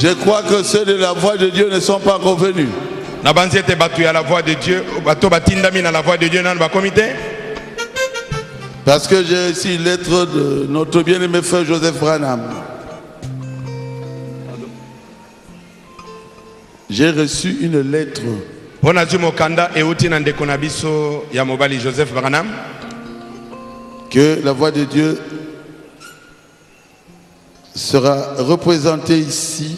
Je crois que ceux de la voix de Dieu ne sont pas encore venus. La voix de Dieu, la voix de Dieu dans le comité. Parce que j'ai ici une lettre de notre bien-aimé frère Joseph Branham. J'ai reçu une lettre. Que la voix de Dieu sera représentée ici.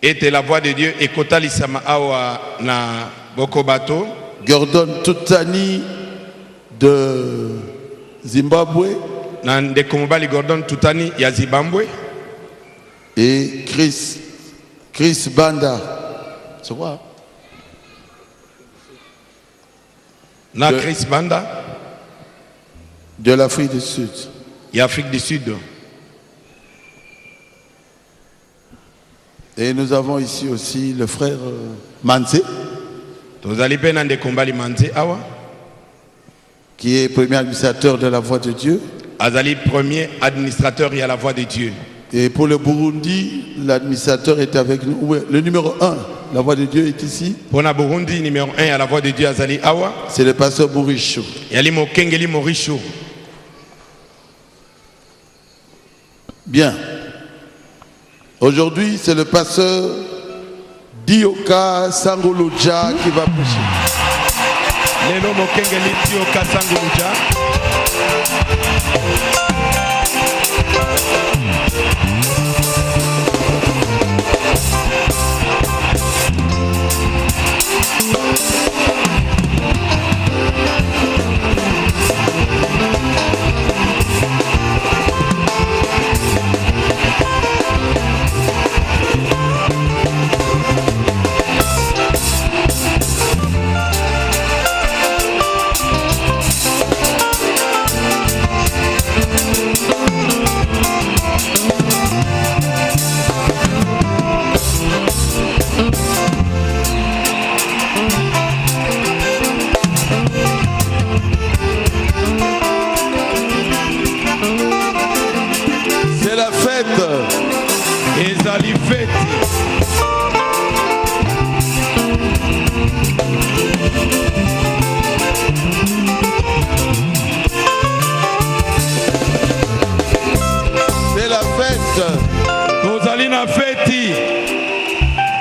Et la voix de Dieu est kotalisama awa na Bokobato. Gordon Tutani de Zimbabwe. Ndekomobali Gordon Tutani ya Zimbabwe. Et Chris Banda. C'est quoi? Chris Banda. De l'Afrique du Sud. Et Afrique du Sud. Et nous avons ici aussi le frère Manze. Qui est premier administrateur de la voix de Dieu. Azali premier administrateur et à la voix de Dieu. Et pour le Burundi, l'administrateur est avec nous. Ouais, le numéro 1, la voix de Dieu est ici. Pour le Burundi, numéro 1 à la voix de Dieu, Azali Awa. C'est le pasteur Moricho. Yali Mokengeli Moricho. Bien. Aujourd'hui, c'est le pasteur Dioka Sangoloja qui va prêcher. Lelo Mokengeli Dioka Sangoloja.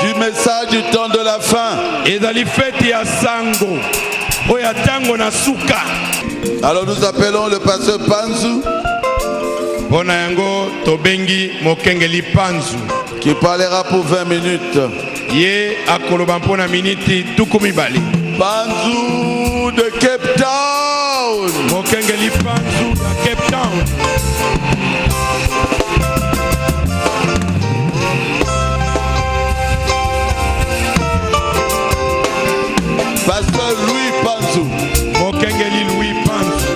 Du message du temps de la fin. Alors nous appelons le pasteur Panzu qui parlera pour 20 minutes. Panzu de Cape Town. Pasteur Louis Panzu. Mokengeli Louis Panzu.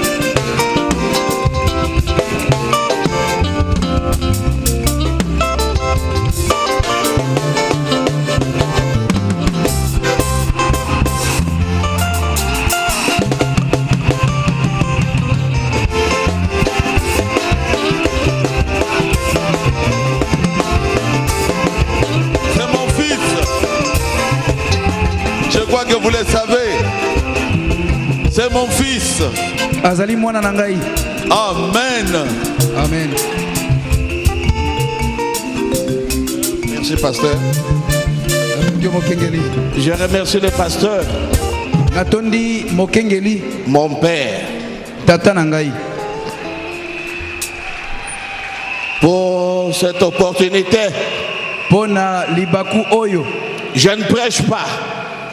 C'est mon fils. Je crois que vous le savez. C'est mon fils. Azali mwana nangai. Amen. Amen. Merci pasteur. Je remercie le pasteur. Natondi Mokengeli. Mon père. Tata nangai. Pour cette opportunité. Pona libaku oyo. Je ne prêche pas.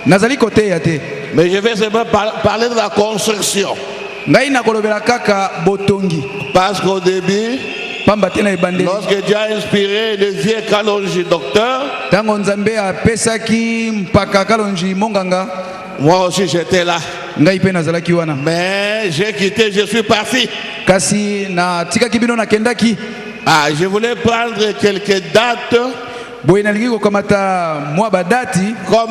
Nazali kote yate. Mais je vais seulement parler de la construction. Ngai na kolobela kaka botongi. Parce qu'au début, lorsque Dieu a inspiré le vieux Kalonji docteur, tango nzambe apesaki mpaka Kalonji monganga, moi aussi j'étais là. Ngai pe nazalaki wana. Mais j'ai quitté, je suis parti. Kasi na tikaki bino na kendaki. Ah, je voulais prendre quelques dates comme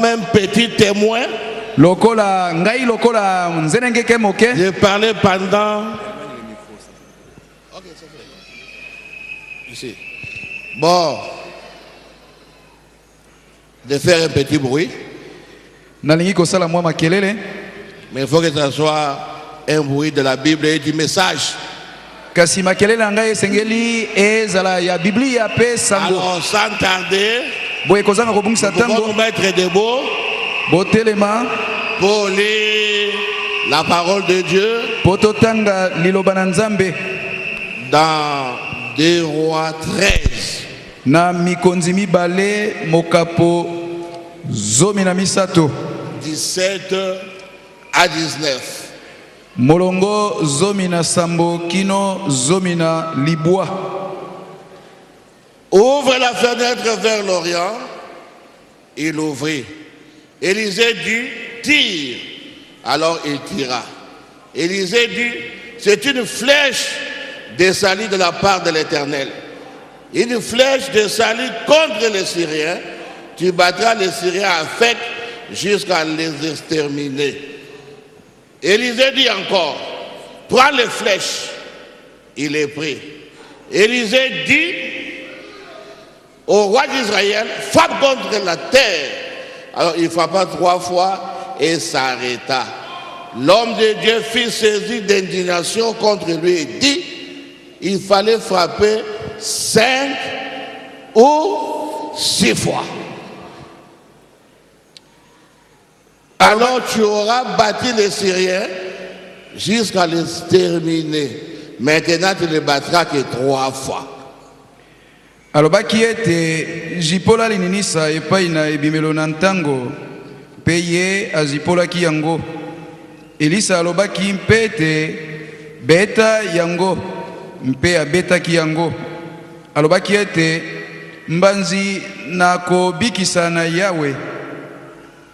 un petit témoin. J'ai parlé pendant. Ici. Bon. de faire un petit bruit. nalingi kosala mwa makelele Mais il faut que ce soit un bruit de la Bible et du message. kasi makelele na ngai esengeli ezala ya biblia pe sango. Alors sans tarder, boye kozanga kobungisa nous pouvons nous ntango mettre debout botelema pour lire la parole de Dieu po totanga liloba na nzambe dans 2 Rois 13. na mikonzi mibale mokapo zomi na misato 17 à 19. molongo zomi na sambo kino zomi na libwa. Ouvre la fenêtre vers l'Orient. Il ouvrit. Élisée dit, tire. Alors il tira. Élisée dit, c'est une flèche de salut de la part de l'Éternel. Une flèche de salut contre les Syriens. Tu battras les Syriens à Fek jusqu'à les exterminer. Élisée dit encore, prends les flèches. Il est pris. Élisée dit au roi d'Israël, frappe contre la terre. Alors il frappa 3 fois et s'arrêta. L'homme de Dieu fut saisi d'indignation contre lui et dit, il fallait frapper 5 ou 6 fois. Alors tu auras bâti les Syriens jusqu'à les terminer. Maintenant tu ne les battras que 3 fois. alobaki ete jipola lininisa epai na ebimelo na ntango mpe ye azipolaki yango. Elisa alobaki mpe ete beta yango mpe abetaki yango. Alobaki ete mbanzi nakobikisa na Yawe,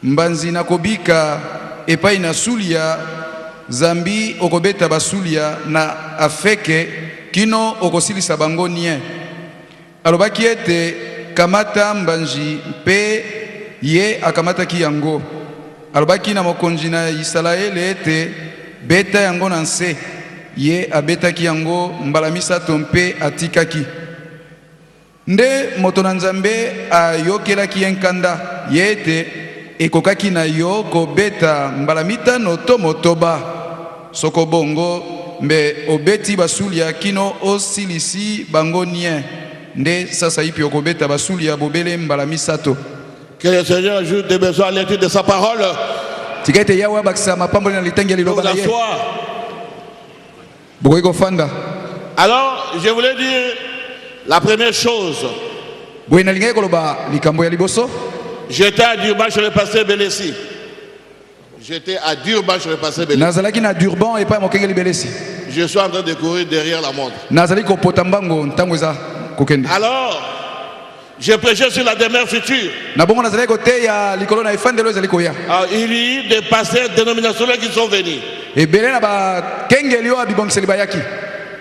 mbanzi nakobika epai na sulia, zambi okobeta basulia na afeke kino okosilisa bango nie. Alobaki ete kamata mbanji mpe ye akamataki yango. Alobaki na mokonzi na Isalaele ete beta yango na nse, ye abetaki yango mbala misato mpe atikaki. Nde moto na nzambe ayokelaki enkanda ye ete ekokaki na yo kobeta mbala mitano to motoba. Soko bongo mbe obeti basulia kino osilisi bango nie. Nde sasa ipi okobeta basulia bobele mbala misato. Que le Seigneur ajoute des besoins à l'étude de sa parole. Tikete yawa bakisa mapambo na litangi liloba na ye. Bokoiko fanda. Alors, je voulais dire la première chose. Boina lingaye koloba likambo ya liboso. J'étais à Durban chez le pasteur Belesi. J'étais à Durban chez le pasteur Belesi. Nazalaki na Durban et pas mokengeli Belesi. Je suis en train de courir derrière la montre. Nazali ko potambango ntango eza kokende. Alors, je prêchais sur la demeure future. Na bongo nazali ko te ya likolo na efandelo ezali ko ya. Alors, il y a eu des pasteurs dénominationnels qui sont venus. Et belé na ba kengeli o abibongiseli bayaki.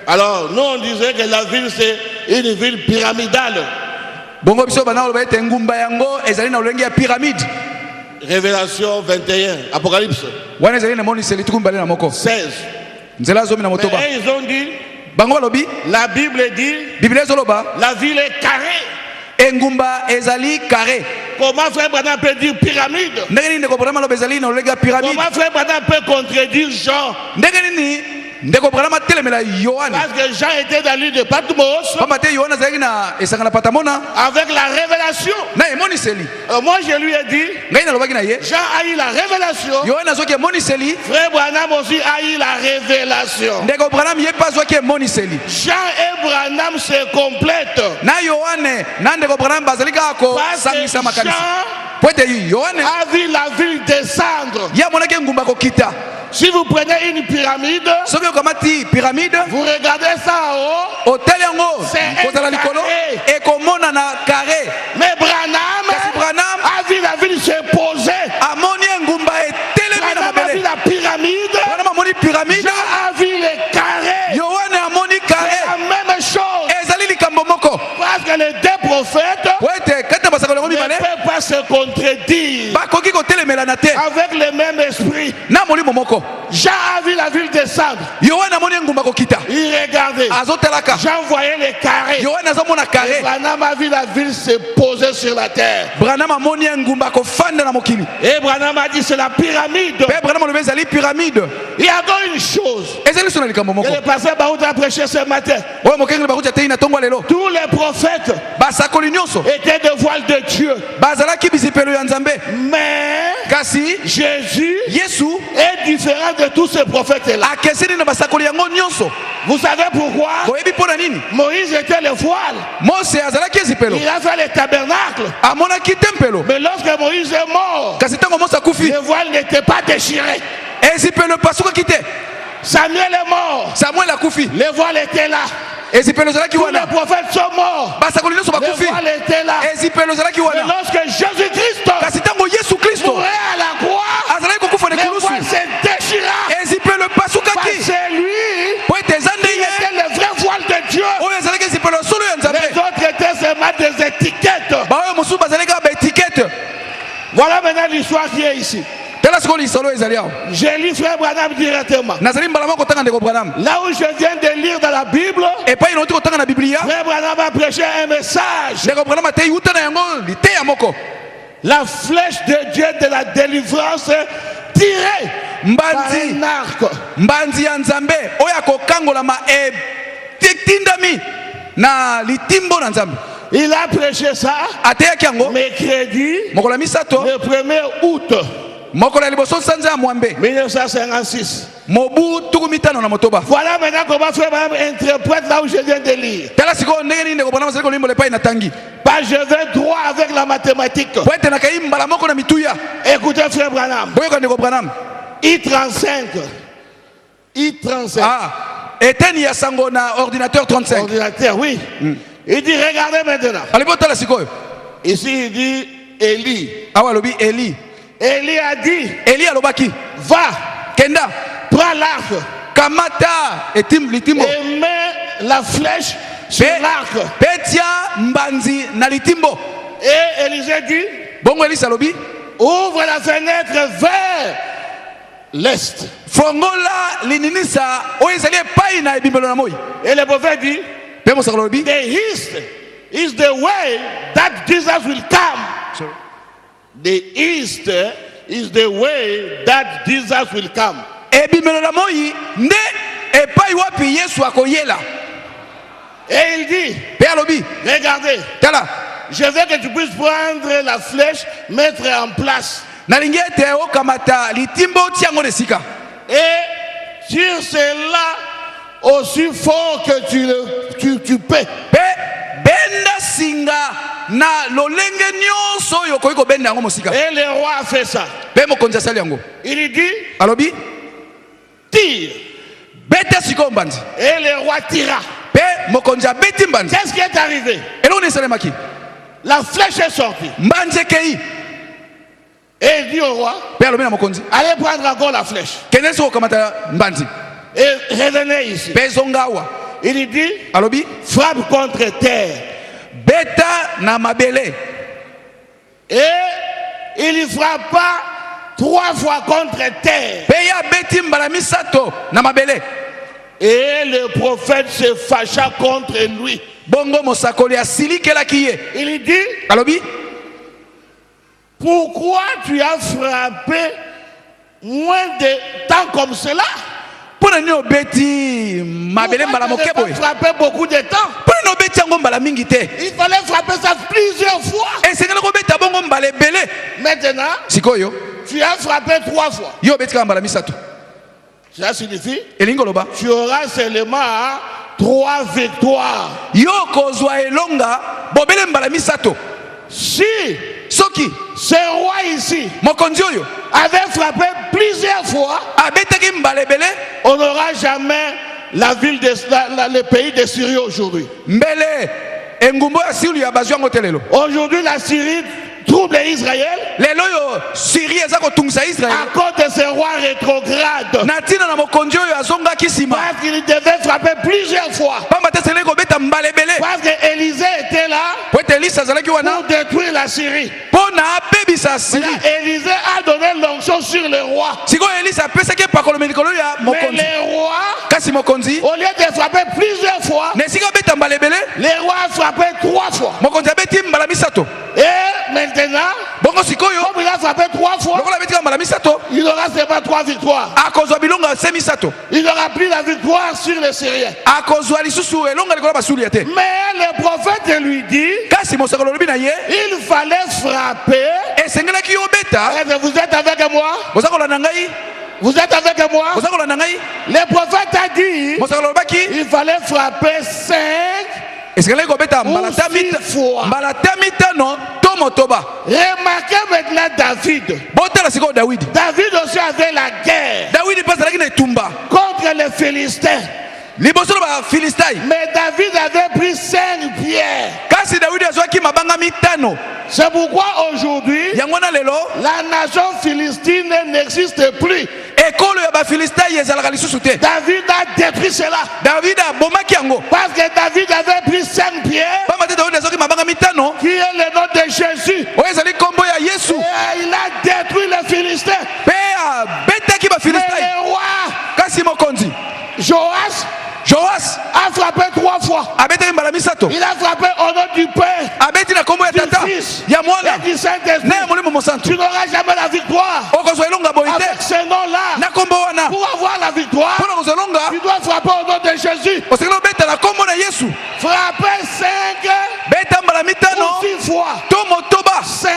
Alors, nous on disait que la ville c'est une ville pyramidale. Bongo biso bana oloba ete ngumba yango ezali na olenge ya pyramide. Révélation 21, Apocalypse. Wana ezali na moni seli tukumbale na moko. 16. Nzela zomi na motoba. Mais ils ont dit, bango lobi, la Bible dit, Bible zoloba, la ville est carrée. Engumba ezali carré. Comment frère Branham peut dire pyramide? Ndenge ndeko Branham lo bezali na olenge ya pyramide. Comment frère Branham peut contredire Jean? Ndenge nini ndeko Branham telemela Yohane. Parce que Jean était dans l'île de Patmos. Pamba te Yohane azali na esanga na Patamona avec la révélation. Na emoniseli. Moi je lui ai dit, ngai na lobaki na ye, Jean a eu la révélation. Yohane azoki emoniseli. Frère Branham aussi a eu la révélation. Ndeko Branham ye pas azoki emoniseli. Jean et Branham se complètent. Na Yohane na ndeko Branham bazali kako sangisa makanisa. Poete Yohane a vu la ville descendre. Ya monaki ngumba kokita. Si vous prenez une pyramide, vous regardez ça en haut, c'est un carré. Mais Branham a vu la ville se poser. Branham a vu la pyramide. Jean a vu les carrés. C'est la même chose. Parce que les deux prophètes ne peuvent pas se contredire. emelana te avec le même esprit. na molimo moko. Jean a vu la ville descendre. Yohana amoni engumba kokita Il regardait. azotalaka. Jean voyait les carrés. Yohana azomona Et carré. Branham a vu la ville se poser sur la terre. Branham amoni engumba kofanda na mokili. Et Branham a dit c'est la pyramide. Pe Branham alobi ezali pyramide. Il y a donc une chose. Ezali so na likambo Et moko. le pasteur Baout a prêché ce matin. Oyo mokengeli bakuti atei na tongo lelo. Tous les prophètes Basakoli nyonso étaient de voile de Dieu. bazalaki bizipelo ya Nzambe. Mais Kasi Jésus Yesu est différent de tous ces prophètes-là. akeseni na basakoli yango nyonso. Vous savez pourquoi? Boyebi mpo na nini? Moïse était le voile. Mose azalaki ezipelo. Il a fait le tabernacle. Amonaki tempelo. Mais lorsque Moïse est mort, Kasi ntango Mose akufi le voile n'était pas déchiré. ezipelo epasukaki te. Samuel est mort. Samuel akufi Le voile était là. ezipelo ezalaki Tous les wana. prophètes sont morts. Basakoli nyonso Le bakufi voile était là. ezipelo ezalaki Mais wana. lorsque Jésus-Christ Kasi ntango Yesu Kristo mourait à la croix, azalaki kokufa na le ekulusu voile se déchira. ezipelo Parce epasukaki que lui, po ete eza nde il ye était le vrai voile de Dieu. oyo ezalaki ezipelo ya solo ya Les Nzambe. autres étaient seulement des étiquettes. baoyo mosusu bazalaki kaka baetikete. Voilà maintenant l'histoire qui est ici. tala sikoyo lisolo ezali awa. J'ai lu Frère Branham directement. nazali mbala moko kotanga ndeko Branham Là où je viens de lire dans la Bible, epai nauti kotanga na biblia. Frère Branham a prêché un message. ndeko Branham atei uta na yango liteya moko. La flèche de Dieu de la délivrance tirée par mbanzi un arc. mbanzi ya Nzambe oyo akokangolama etindami na litimbo na Nzambe. Il a prêché ça ateyaki yango mercredi, mokolo ya misato le 1er août mokolo ya liboso sanza ya mwambe 1956. mobu tuku mitano na motoba. Voilà maintenant comment Frère Branham interprète là où je viens de lire. tala sikoyo ndenge nini ndeko Branham azali kolimbola epai na tangi Pas je vais droit avec la mathématique. po ete nakai mbala moko na mituya. Écoutez Frère Branham. boyoka ndeko Branham. I35. I35. eteni ya sango na ordinateur 35. Ordinateur, oui. Il dit, regardez maintenant. alibi otala sikoyo Ici, il dit Élie. awa alobi Eli. Élie a dit, Eli alobaki va, kenda prends l'arc kamata litimbo et mets la flèche sur l'arc. petia mbanzi na litimbo. Et Élisée dit, bongo Elisa alobi ouvre la fenêtre vers l'est. fongola lininisa oyo ezali epai na ebimbelo na moi. Et le prophète dit, mpe mosakolo alobi the east is the way that Jesus will come. The east is the way that Jesus will come. ebimbelo na moi nde epai wapi Yesu akoyela. Et il dit, mpe alobi regardez, tala je veux que tu puisses prendre la flèche, mettre en place. nalingi ete okamata litimbo otia yango na esika. Et sur cela, aussi fort que tu peux. mpe benda singa na lolenge nyonso oyo okoki kobenda yango mosika. Et le roi a fait ça. mpe mokonzi asali yango Il dit, alobi tire. beta sikoyo mbanzi. Et le roi tira. mpe mokonzi abeti mbanzi. Qu'est-ce qui est arrivé? eloko nini esalemaki? La flèche est sortie. mbanzi ekei. Et il dit au roi, mpe alobi na mokonzi allez prendre encore la flèche. kende soki okamata mbanzi Et revenez ici. mpe ezonga awa. Il dit, alobi frappe contre terre. beta na mabele. Et il frappa 3 fois contre terre. mpe ye abeti mbala misato na mabele. Et le prophète se fâcha contre lui. bongo mosakoli asilikelaki ye. Il dit, alobi pourquoi tu as frappé moins de temps comme cela? mpo na nini obeti mabele mbala moke Pourquoi boye? tu n'as pas frappé beaucoup de temps? mpo na nini obeti yango mbala mingi te? Il fallait frapper ça plusieurs fois. esengeli kobeta bongo mbala ebele. Maintenant, sikoyo tu as frappé 3 fois. yo obeti kaka mbala misato. Cela signifie, elingi oloba tu auras seulement 3 victoires. yo kozwa elonga bobele mbala misato. Si soki ce roi ici mokonzi oyo avait frappé plusieurs fois, abetaki mbala ebele, on n'aura jamais la ville de le pays de Syrie aujourd'hui. mbele engumbo ya siri ya bazwi yango te lelo. Aujourd'hui, la Syrie trouble Israël lelo oyo siri eza kotungisa à israele cause de ce roi rétrograde. na ntina na mokonzi oyo azongaki nsima. Parce qu'il devait frapper plusieurs fois. pamba te esengeli kobeta mbala ebele Parce que Élisée était là po ete elisa azalaki wana pour détruire la Syrie. mpo pona bebisa Syrie. Élisée a donné l'onction sur le roi. Siko Elisa pesa ke pakolo melikolo ya Mais mokonzi. le roi, Kasi mokonzi au lieu de frapper plusieurs fois, ne sika beta mbalebele le roi a frappé 3 fois. mokonzi abeti mbala misato. Et maintenant, Bongo sikoyo comme il a frappé 3 fois, lokola beti mbala misato il aura seulement 3 victoires. akozwa bilonga se misato. Il aura pris la victoire sur les Syriens. Akozwa lisusu elonga likolo basuli ya te. Mais le prophète lui dit, Kasi mosakolo lobi na ye il fallait frapper. esengelaki yo beta. Est-ce que vous êtes avec moi? Mosakolo na ngai, Vous êtes avec moi? mosakolo na ngai. Le prophète a dit, Mosakolo lobaki il fallait frapper 5 esengelaki kobeta ou 6 fois. mbala ta mitano to motoba. Remarquez maintenant David. Botala sikoyo Dawidi. David aussi avait la guerre Dawidi mpe azalaki na etumba contre les Philistins. liboso na bafilistai. Mais David avait pris 5 pierres. Kasi Dawidi azwaki mabanga mitano. C'est pourquoi aujourd'hui, Yango na lelo la nation philistine n'existe plus. ekolo ya bafilistai ezalaka lisusu te. David a détruit cela. David abomaki yango. Parce que David avait pris 5 pierres, Pamba te Dawidi azwaki mabanga mitano qui est le nom de Jésus. oyo ezali nkombo ya Yesu. Et il a détruit les Philistins. Mpe abetaki Mais bafilistai. le roi Kasi mokonzi Joas a frappé 3 fois. abetaki mbala misato. Il a frappé au nom du Père, Abeti na nkombo ya du tata Fils ya mwana et du Saint-Esprit. na ya molimo mosantu. Tu n'auras jamais la victoire Okozwa elonga boye avec te ce nom-là. na nkombo wana. Pour avoir la victoire, Mpona kozwa elonga tu dois frapper au nom de Jésus. osengeli obeta na nkombo na Yesu. Frapper 5 Beta mbala mitano ou 6 fois. to motoba 5,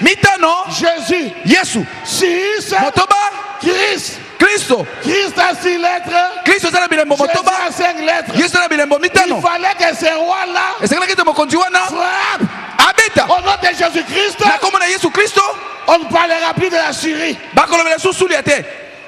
mitano Jésus. Yesu. 6, Motoba Christ. Kristo. Christ a 6 lettres. Kristo eza na bilembo Jésus motoba. a 5 lettres. Yesu eza na bilembo Il mitano. fallait que ce roi-là Esengelaki te mokonzi wana frappe abeta au nom de Jésus-Christ. na nkombo na Yesu Kristo. On ne parlera plus de la Syrie. bakolobela lisusu suli ya te.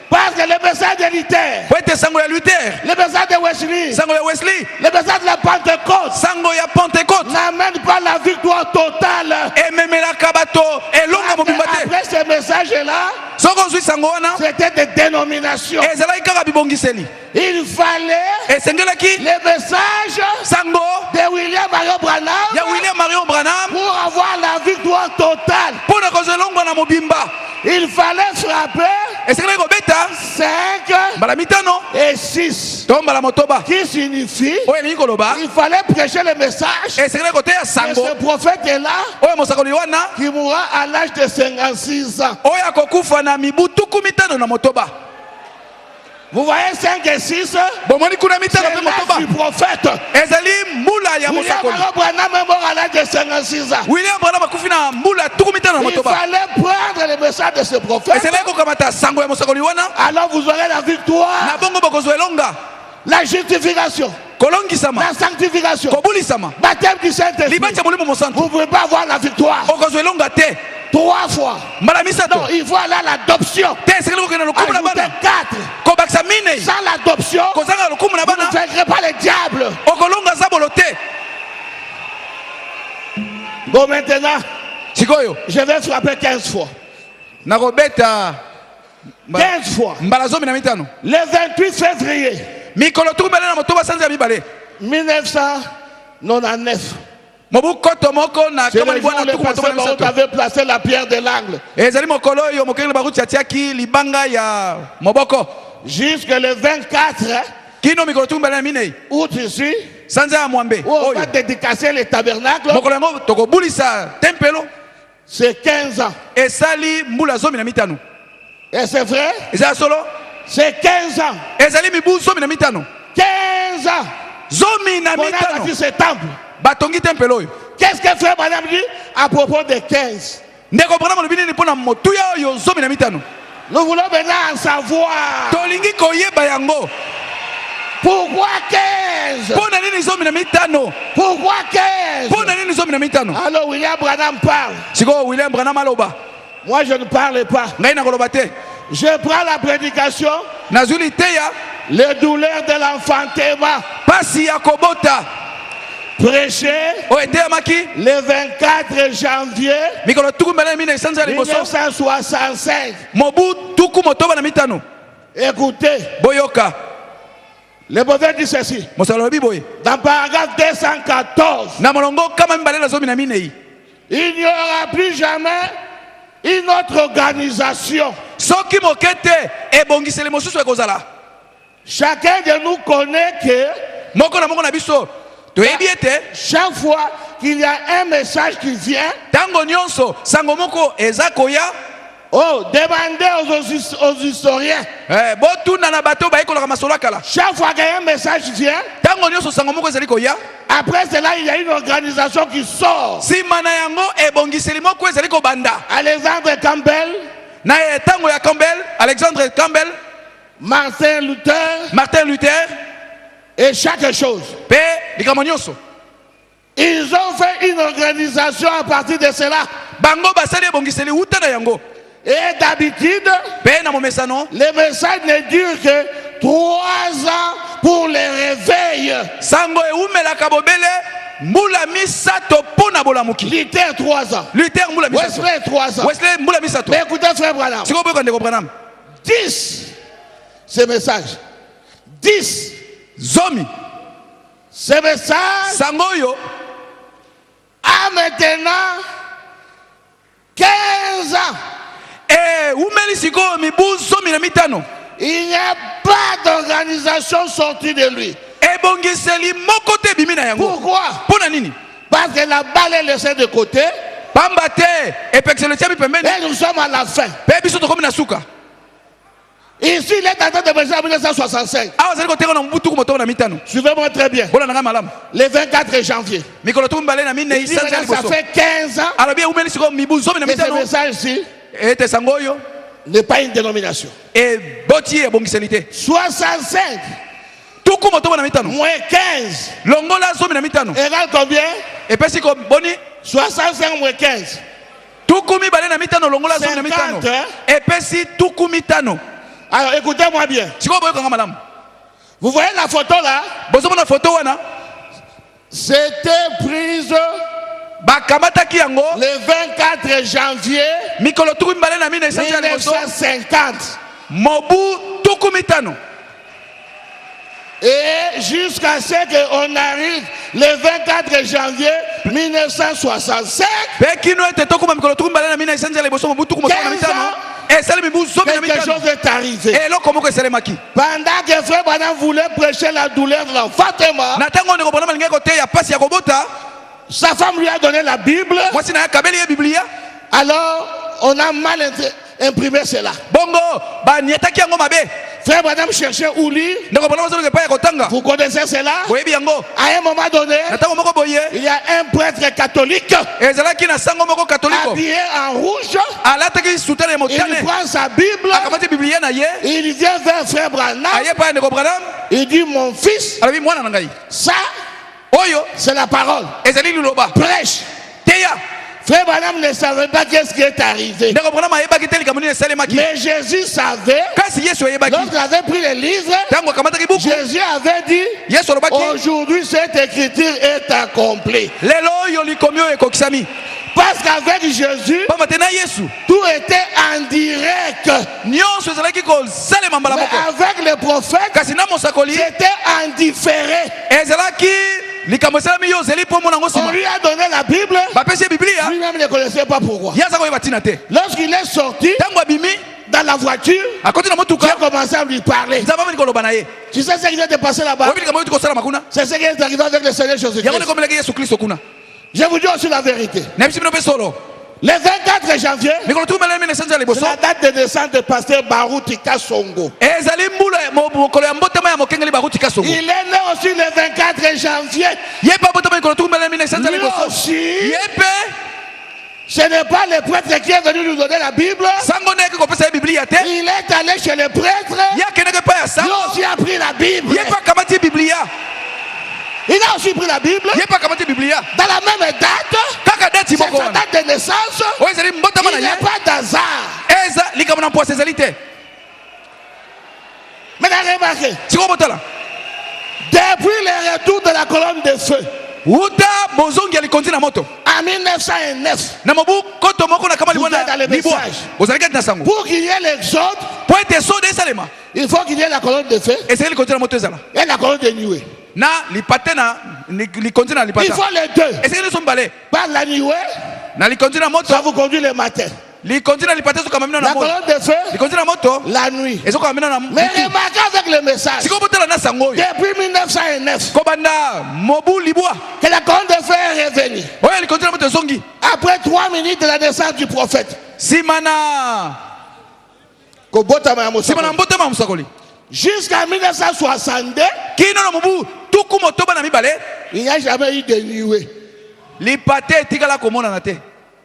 Parce que le message de Luther, po ete sango ya Luther, le message de Wesley, sango ya Wesley, le message de la Pentecôte sango ya Pentecôte n'amène pas la victoire totale. ememelaka bato elonga mobimba te. Après ce message-là, Soko ozwi sango wana c'était des dénominations. ezalaki kaka bibongiseli. Il fallait Esengelaki le message sango de William Marion Branham ya William Marion Branham pour avoir la victoire totale. mpona kozwa elongwa na mobimba. Il fallait frapper Esengelaki kobeta 5 mbala mitano et 6, to mbala motoba qui signifie oyo elingi koloba il fallait prêcher le message. esengelaki koteya Et sango ce prophète est là oyo mosakoli wana qui mourra à l'âge de 56 ans. oyo akokufa na mibu tuku mitano na motoba. Vous voyez 5 et 6, bomoni kuna mitano c'est mpe l'âge motoba du prophète. ezali mbula ya William mosakoli. Marion Branham est mort à l'âge de 56 ans. William Branham akufi na mbula tuku mitano na Il motoba. fallait prendre le message de ce prophète. esengelaki kokamata sango ya mosakoli wana Alors vous aurez la victoire, na bongo bokozwa elonga la justification, kolongisama la sanctification, kobulisama baptême du Saint-Esprit. libatya molimo mosantu. Vous ne pouvez pas avoir la victoire okozwa elonga te 3 fois. mbala misato Non, il faut aller à l'adoption. te esengeli kokende na lokumu na Ajoutez bana 4. kobakisa minei Sans l'adoption, kozanga na lokumu na vous ne bana vaincrez pas le diable. okolonga zabolo te. Bon, maintenant, sikoyo je vais frapper 15 fois. nakobeta 15 fois. mbala zomi na mitano Le 28 février mikolo tuku mbele na motoba sanza ya mibale 1999, mobu koto moko na c'est kama le jour libwana où le tuku motoba pasteur na Barout misato avait placé la pierre de l'angle. ezali mokolo oyo mokengeli baruti atiaki libanga ya moboko Jusque le 24 kino mikolo tuku mbele na minei août ici, sanza ya mwambe où on oyo va dédicacer le tabernacle, mokolo yango tokobulisa tempelo c'est 15 ans. esali mbula zomi na mitano. Et c'est vrai, ezali solo c'est 15 ans. ezali mibu zomi na mitano 15 ans zomi na qu'on a mitano bâti ce temple. batongi tempelo oyo. Qu'est-ce que frère Madame dit à propos de 15? ndeko branama lobi nini mpona motuya oyo zomi na mitano. Nous voulons maintenant en savoir tolingi koyeba yango pourquoi 15? mpona nini zomi na mitano. Pourquoi 15? mpona nini zomi na mitano. Alors William Branham parle. sikoyo William Branham aloba Moi je ne parle pas. ngai nakoloba te. Je prends la prédication, nazwi liteya les douleurs de l'enfantement, pasi ya kobota prêché oyo eteyamaki le 24 janvier mikolo tuku mbele na mine esanza ya liboso 1965. mobu tuku motoba na mitano. Écoutez, boyoka le prophète dit ceci mosala lobi boye dans paragraphe 214. na molongo kama mibale na zomi na minei Il n'y aura plus jamais une autre organisation. soki mokete ebongiseli mosusu ekozala. Chacun de nous connaît que Moko na biso toyebi ete chaque fois qu'il y a un message qui vient, tango nyonso sango moko eza koya, oh, demandez aux historiens. botuna na bato bayekolaka masolo akala. Chaque fois qu'un message vient, Tango nyonso sango moko ezali koya, après cela, il y a une organisation qui sort. sima na yango ebongiseli moko ezali kobanda. Alexandre Campbell, Na tango ya Campbell, Alexandre Campbell, Martin Luther et chaque chose. pe likambo nyonso. Ils ont fait une organisation à partir de cela. Bango basali ebongiseli uta na yango. Et d'habitude, Pe na momesano, les messages ne durent que 3 ans pour les réveils. sango eumelaka bobele mbula misato pona bolamuki. Luther 3 ans. Luther mbula misato. Wesley 3 ans. Wesley mbula misato. Mais écoutez, frère Branham, Siko boyo ndeko Branham. 10 ces messages. 10 Zomi. ces messages Sango yo à maintenant 15 ans. umeli siko mibu zomi na mitano. Il n'y a pas d'organisation sortie de lui. Ebongiseli moko te bimi na yango. Pourquoi? Pona nini? Parce que la balle est laissée de côté Pamba te epexele tia bipembeni. et nous sommes à la fin. Pe biso to komi na suka. Ici, il est en train de penser en 1965. Awa zali koteka na mbutu ko moto na mitano. Suivez-moi très bien. Bola nanga malam. Le 24 janvier. Mikolo to mbale na mine Il dit isa maintenant, zali ça boso. fait 15 ans Alors bien umeli siko mibu zomi na que ce mitano. message-ci Ete sango yo n'est pas une dénomination. e boti ebongiseli te. 65 Tuku moto na mitano. moins 15 Longola zomi na mitano. égale combien? Epesi ko boni 65 moins 15. tuku mibale na mitano longola zomi na mitano. 50, hein? Epesi tuku mitano. Alors écoutez-moi bien. Siko boyo kanga malam. Vous voyez la photo là? Bozo na photo wana C'était prise bakamataki yango le 24 janvier mikolo tuku mibale na mine esanza liboso 1950. mobu tuku mitano. Et jusqu'à ce qu'on arrive le 24 janvier 1965, Pe kino ete tokuma mikolo tuku mibale na mine esanza liboso mobu tuku moto na mitano. Esali mibu zomi na quelque mitano. chose est arrivé. Eloko moko esalemaki. Pendant que Frère Branham voulait prêcher la douleur de l'enfantement, Na tango ndeko bona malinga kote ya pasi ya kobota, sa femme lui a donné la Bible. mwasi na kabeli ye Biblia. Alors, on a mal imprimé cela. Bongo ba nietaki yango mabe. Frère Branham cherchait où lire. Ndeko bona mazo ke pa ya kotanga. Vous connaissez cela? Boyebi yango. À un moment donné, Na tango moko boye, il y a un prêtre catholique ezalaki na sango moko katoliko. habillé en rouge. Alataki sutana ya Il motane. prend sa Bible. Akamati Biblia na ye. Il vient vers Frère Branham. Aye pa ndeko Branham. Il dit, mon fils, Alabi mwana na ngai. ça, Oyo c'est la parole. ezali liloba. Prêche. Teya. Frère Branham ne savait pas qu'est-ce qui est arrivé. Ndeko Branham ayebaki te likambo nini esalemaki. Mais Jésus savait. Kasi Yesu ayebaki. Lorsqu'il avait pris les livres, Tango akamataki buku. Jésus avait dit, Yesu alobaki. aujourd'hui cette écriture est accomplie. Lelo oyo likomi oyo ekokisami. Parce qu'avec Jésus, Pamba te na Yesu. tout était en direct. Nyonso ezalaki kosalema mbala Mais moko. avec les prophètes, Kasi na mosakoli c'était en différé. ezalaki likambo esalami yo ozeli mpo monango On nsima. lui a donné la Bible. Bapesi ye Biblia. Lui-même ne connaissait pas pourquoi. Ye aza koyeba ntina te. Lorsqu'il est sorti Tango abimi dans la voiture, akoti na j'ai motuka. commencé à lui parler. Nzambe amani koloba na ye. Tu sais ce qui vient de passer là-bas? Oyebi likambo oyo tikosalama kuna. C'est ce qui est arrivé avec le Seigneur Yango Jésus-Christ. nekomelaki Yesu Kristo kuna. Je vous dis aussi la vérité. Nayebisi bino mpe solo. Le 24 janvier, Mikolo tuku mbala mine esanza c'est liboso. la date de naissance du pasteur Barutika Songo. Ezali mbula mokolo ya mbotama ya mokengeli baruti kasongo. Il est né aussi le 24 janvier. Ye pa mbotama mikolo tuku mbala mine esanza Lui liboso. aussi, Ye pe ce n'est pas le prêtre qui est venu nous donner la Bible. sango ndeke kopesa ye Biblia te. Il est allé chez le prêtre. Ye akendeke pa ya Lui sango. aussi a pris la Bible. Ye pa akamati Biblia. Il a aussi pris la Bible. Ye pa akamati Biblia. Dans la même date, Kaka date c'est moko sa wana. date de naissance. Oyo ezali mbotama na Il ye. n'est pas d'hasard. Eza likambo na mposa ezali te. Maintenant, remarquez, Siko botala. depuis le retour de la colonne de feu, Uta bozongi ya likonzi na moto. en 1909, Na mobu koto moko na kama Vous libona êtes dans le libwa. message. Bozali kati na sango. pour qu'il y ait l'exode, Po ete so de salema. il faut qu'il y ait la colonne de feu Ezali likonzi na moto ezala. et la colonne de nuée. Na lipate na likonzi na Il lipata. faut les deux. Ezali so mbale. Par la nuée, Na likonzi na moto. Ça vous conduit le matin. Likonzi na lipate so kamamina na La moto. colonne de feu, Likonzi na moto. la nuit. Ezo kamamina na Mais remarquez avec le message, Siko botela na sango yo. depuis 1909, Kobanda mobu libwa. que la colonne de feu est revenue. Oya likonzi na moto zongi. Après 3 minutes de la naissance du prophète. Simana mbotama musakoli. Jusqu'à 1962, Kino na mobu tuku motoba na mibale. il n'y a jamais eu de nuée. Lipate tikala komona na te.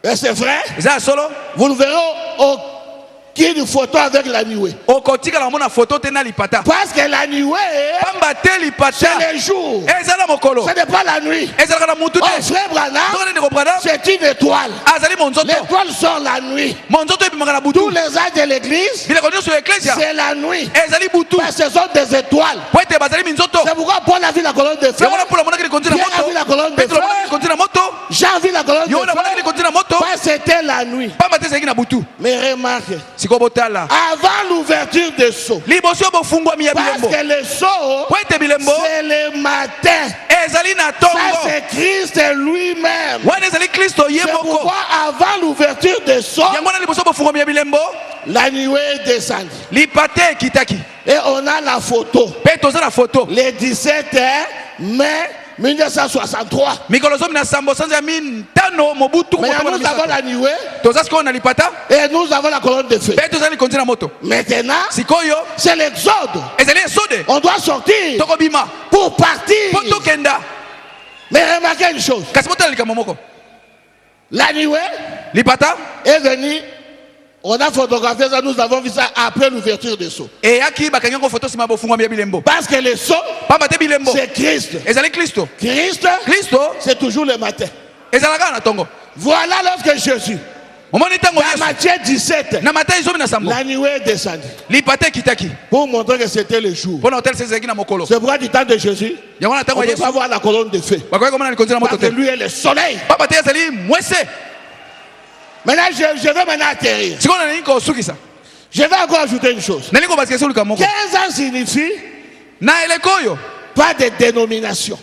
Et c'est vrai, Za solo. vous ne verrez aucune photo avec la nuée. Okotika la mona photo te na lipata. Parce que la nuée, Pamba te lipata. c'est le jour. Ezala mokolo. Ce n'est pas la nuit. Ezala kana mutu Oh, te. frère Branham, Ndoko ne comprendre. c'est une étoile. Azali monzoto. L'étoile sort la nuit. Monzoto ebimaka na butu. Tous les âges de l'église, Bila konyo sur ecclesia. c'est la nuit. Ezali butu. Parce que ce sont des étoiles. Poete bazali minzoto. C'est pourquoi Paul a vu la colonne de feu. Yona pula mona kili kontina Pierre a moto. vu la colonne de Petro mona kili feu. kontina moto. Jean a vu la colonne de Yona mona kili feu. kontina moto. Parce que c'était la nuit. Pamba te zaki na butu. Mais remarquez, Siko botala. avant l'ouverture des sceaux, Liboso bofungwa miya parce bilembo. que les sceaux, Poete bilembo. c'est le matin. Ezali na Ça, tongo. c'est Christ lui-même. Wana ezali Kristo ye C'est moko. pourquoi avant l'ouverture des sceaux, Yango na liboso bofungwa miya bilembo. la nuée descend. Lipate kitaki. Et on a la photo. Pe toza na photo. Le 17 mai 1963. Mikolo zomi na sambo sanza min tano mobutu Mais kumotoba na nous avons misato. la nuée Toza sikoyo na lipata. et nous avons la colonne de feu. Pe toza ni kontina moto. Maintenant, Sikoyo c'est l'exode. ezali esode. On doit sortir Toko bima. pour partir. Poto kenda. Mais remarquez une chose. Kasi botala likambo moko. La nuée Lipata. est venue. On a photographié ça, nous avons vu ça après l'ouverture des sceaux. E yaki bakangi yango photo sima bofungwa miya bilembo. Parce que les sceaux, Pamba te bilembo. c'est Christ. Ezali Kristo. Christ, Kristo c'est toujours le matin. ezalaka na tongo. Voilà lorsque Jésus, Omoni tango dans Yesu. Matthieu 17, Na Matayi zomi na sambo. la nuée est descendue Lipate kitaki. pour montrer que c'était le jour. Pona hotel sezaki na mokolo. C'est pourquoi du temps de Jésus, Yango na on tango ne peut Yesu. pas voir la colonne de feu. Bakoy komona ni kontina moto Parce que te. lui est le soleil. Pamba te ezali mwese. Maintenant, je vais maintenant atterrir. Siko na nini ko sukisa. Je vais encore ajouter une chose. Nani ko basike sulu kamoko. 15 ans signifie Na elekoyo. pas de dénomination.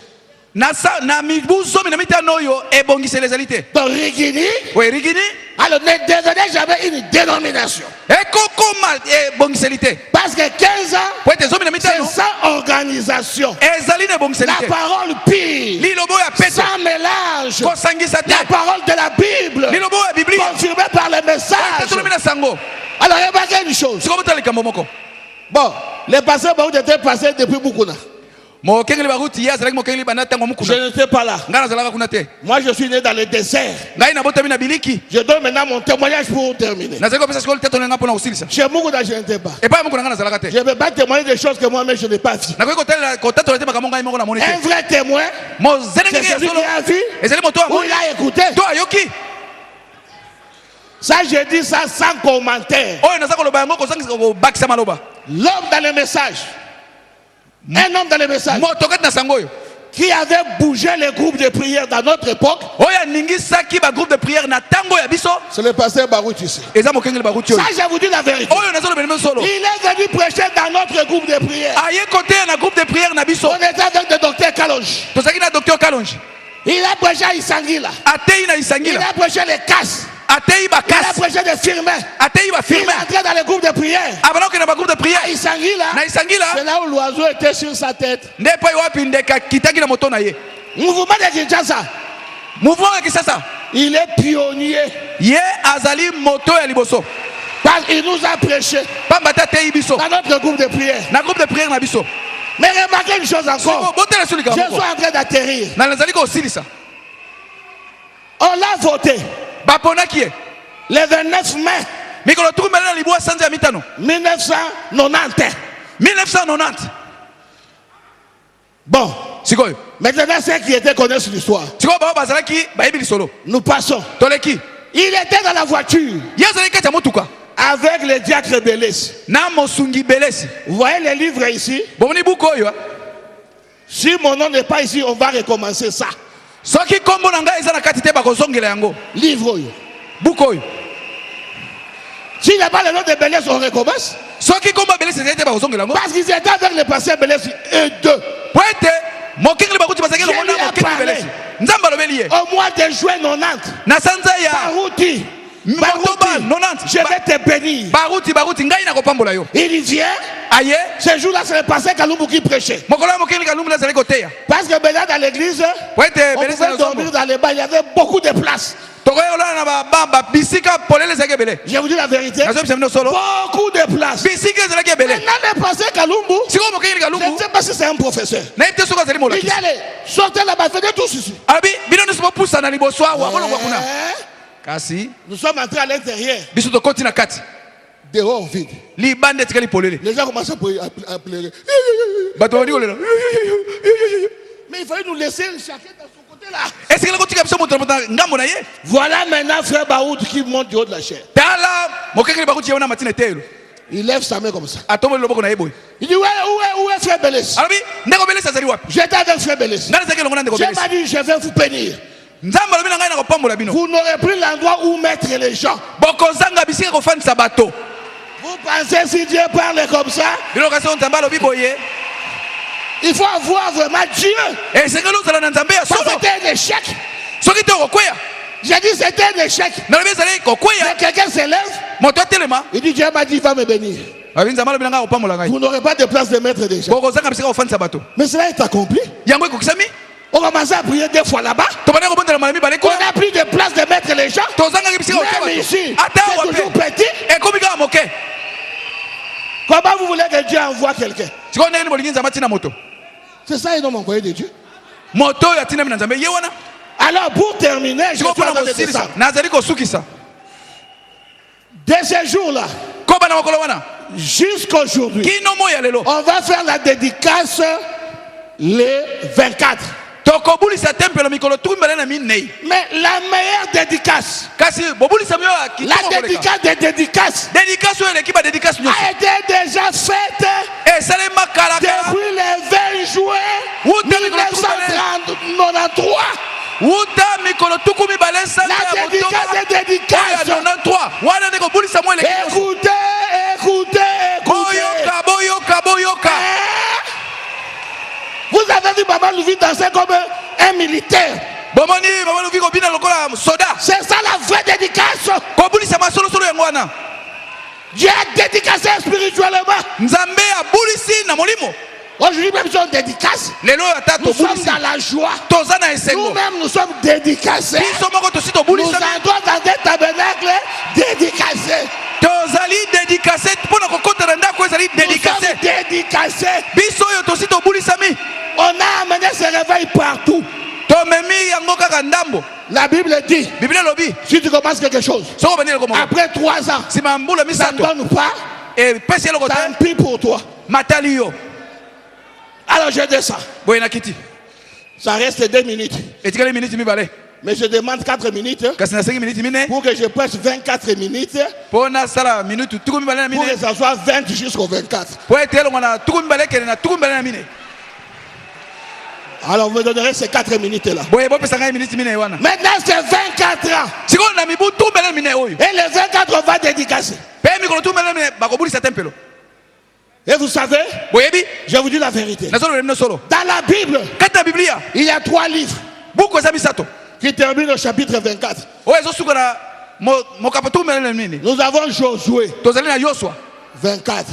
Na mibu zomi na mitano yo ebongisele ezali te. Donc, Rigini, We rigini. alors ne devenez jamais une dénomination. Ekokoma ebongiseli te. Parce que 15 ans, Poete zomi na c'est mitano. sans organisation. Ezali na ebongiseli La te. parole pire, Lilobo ya peto. sans mélange. Kosangisa te. La parole de la Bible, Lilobo ya Biblia. confirmée par le message. Tetolomi na sango. Alors, remarquez une chose. Siko botala likambo moko. Bon, les pasteurs Baoud étaient passés depuis Boukouna. Mokengeli baruti ya zalaki mokengeli bana tango Je mukuna. n'étais pas là. Ngana zalaka kuna te. Moi, je suis né dans le désert. Ngai na botami na biliki. Je donne maintenant mon témoignage pour terminer. Nazali kopesa sikolo teto nga pona usilisa. Chez Moukouna, je n'étais pas. Epa mukuna ngana zalaka te. Je ne vais pas témoigner des choses que moi-même je n'ai pas vues. Nakoki kotala kotato te makambo ngai moko na moni te. Un vrai témoin, Mo c'est zelenge ya celui solo. qui a vu Ezali moto ou amoni. il a écouté. To ayoki. Ça, je dis ça sans commentaire. Oyo naza koloba yango kozangisa bakisa maloba. L'homme dans le message, un homme dans le message, Moto kati na sango yo. qui avait bougé les groupes de prière dans notre époque, Oyo ningisaki ba groupe de prière na tango ya biso. c'est le pasteur Baruch ici. Eza mokengeli baruti oyo. Ça, je vous dis la vérité. Oyo naza loba nime solo. Il est venu prêcher dans notre groupe de prière. Aye kote na groupe de prière na biso. On était avec le docteur Kalonji. Tozaki na docteur Kalonji. Il a prêché à Isangila. Atei na Il Isangila. a prêché les casses. Atei ba Il a kas. prêché des firmins. Atei ba Il firme. est entré dans le groupe de prière. Abana ke na ba groupe de prière. À Isangila, Na Isangila. c'est là où l'oiseau était sur sa tête. Nde pa wapi ndeka kitaki na moto na ye. Mouvement de Kinshasa, Mouvement ya kisasa. il est pionnier. Ye azali moto ya liboso. Parce qu'il nous a prêché Pamba ta tei biso. dans notre groupe de prière. Na groupe de prière na biso. Mais remarquez une chose encore. Botela suli Je suis kamoko. en train d'atterrir. Na nazali ko silisa. On l'a voté Bapona ki ye. le 29 mai Mikolo tukumela na libwa sanza ya mitano. 1990. 1990. Bon, Sikoyo. maintenant ceux qui étaient connaissent l'histoire. Sikoyo ba bazalaki bayebi lisolo. Nous passons. Toleki. Il était dans la voiture Ye azali kati ya motuka. avec le diacre Belès. Na mosungi belesi. Vous voyez les livres ici. Bomoni buku oyo. Si mon nom n'est pas ici, on va recommencer ça. Soki kombo na ngai eza na kati te bakozongela yango. Livre. Oyo. Buku oyo. S'il n'y a pas le nom de Belès, on recommence. Soki kombo belesi ezali te bakozongela yango. Parce qu'ils étaient avec le pasteur Belès et deux. Po ete mokengeli bakuti bazaki Dieu longo lui na a mokengeli parlé. belesi nzambe alobeli ye Au mois de juin 90, na sanza ya Barouti, Motoba 90 je vais te bénir. baruti ngai nakopambola yo Il vient, aye ce jour-là, c'est le pasteur Kalumbu qui prêchait. mokolo ya mokengeli kalumbu nazali koteya Parce que maintenant, dans l'église, po ete on belesi pouvait na dormir zombo dans les bains, il y avait beaucoup de place. tokoya kolala na bisika polele ezalaki ebele Je vous dis la vérité, nazobisa bino solo beaucoup de place. bisika ezalaki ebele Maintenant, le pasteur Kalumbu, sikoyo mokengeli je ne kalumbu sais pas si c'est un professeur. nayebi te soki azali Il molakisi dit, allez, sortez là-bas, faites tous ici. abi bino nyonso bopusana liboso awa kolongwa kuna Hein? kasi Nous sommes entrés à l'intérieur, biso tokoti na kati dehors vide. libanda etikali polele Les gens commencent à pleurer. bato babandi kolela Mais il fallait nous laisser chacun dans son côté là. esikeli kotika biso moto na moto na ngambo na ye Voilà maintenant frère Baoud qui monte du haut de la chair. tala mokengeli bakuti ye wana matina etelo Il lève sa main comme ça. atomboli loboko na ye boye Il dit, où est frère Bélès? alobi ndeko belesi azali wapi J'étais avec frère Bélès. ngai nazalaki elongo na ndeko Je belesi m'a dit, je vais vous bénir. nzambe alobi na ngai nakopambola bino Vous n'aurez plus l'endroit où mettre les gens. bokozanga bisika kofandisa bato Vous pensez si Dieu parle comme ça, bino kasi oyo nzambe alobi boye il faut avoir vraiment Dieu. esengeli ozala na nzambe ya Ça solo c'était un échec. soki te okokweya J'ai dit c'était un échec. nalobi ezali Mais kokweya quelqu'un se lève, moto atelema il dit Dieu m'a dit il va me bénir. abi nzambe alobi na ngai akopambola ngai Vous n'aurez pas de place de mettre des gens. bokozanga bisika kofandisa bato Mais cela est accompli. yango ekokisami On commençait à prier 2 fois là-bas. tobandi kobondela mala mibale On kuna n'a plus de place de mettre les gens. tozangaki bisika kotia Même bato ici, ata awa c'est toujours mpe petit. ekomi kaka moke Comment vous voulez que Dieu envoie quelqu'un? sikoyo ndenge ni bolingi nzambe atina moto C'est ça, ils ont envoyé de Dieu. moto oyo atinami na nzambe ye wana Alors pour terminer, je suis sikoyo en mpona train de kosilisa descendre. nazali kosukisa Dès ce jour-là, koba na mokolo wana jusqu'aujourd'hui, kino moi ya lelo on va faire la dédicace les 24. tokobulisa tempelo mikolo tuku mibale na minei Mais la meilleure dédicace, kasi bobulisa yo ya la kitoko koleka dédicace des dédicaces, dédicace oyo eleki badédicace nyonso a été déjà faite esalema kalaka depuis le 20 juin Wuta 1993. wuta mikolo tuku mibale sanza La ya dédicace motoba des dédicaces. oyo ya 93 wana nde kobulisa mo eleki nyonso Écoutez, écoutez, écoutez. boyoka Hein? Vous avez vu Maman Louvi danser comme un militaire. bomoni mama luvi kobina lokola soda C'est ça la vraie dédicace. kobulisama solosolo yango wana Dieu a dédicacé spirituellement. nzambe abulisi na molimo Aujourd'hui même si on dédicace, lelo oyo ata nous sommes tobulisi dans la joie. toza na esengo Nous-mêmes nous sommes dédicacés. biso moko tosi Nous tobulisami entrons dans un tabernacle dédicacé. tozali dédicacé mpona kokotela ndako ezali Nous dédicacé sommes dédicacés. biso oyo tosi tobulisami On a amené ce réveil partout. tomemi yango kaka ndambo La Bible dit, biblia elobi si tu commences quelque chose, soko obandi eloko moko après 3 ans, nsima ya mbula ça ne misato donne pas, epesi eloko tant te pis pour toi. matali yo Alors je descends. boye na kiti Ça reste 2 minutes. etikali miniti mibale Mais je demande 4 minutes kasi nasengi miniti mine pour que je presse 24 minutes mpo nasala minutu tuku mibale na pour mine que ça soit 20 jusqu'au 24. po ete elongo na tuku mibale ekele na tuku mibale na mine Alors vous me donnerez ces 4 minutes-là. boye bopesa ngai miniti mine wana Maintenant c'est 24 ans. sikoyo na mibu tuku mibale na mine oyo Et les 24 on va dédicacer. mpe mikolo tuku mibale na mine bakobulisa tempelo Et vous savez, boyebi je vous dis la vérité. nazolobela bino solo Dans la Bible, kati na biblia il y a 3 livres buku eza misato qui terminent au chapitre 24. oyo ezosuka na mokapo tuku mibale na mine Nous avons Josué, tozali na yoswa 24.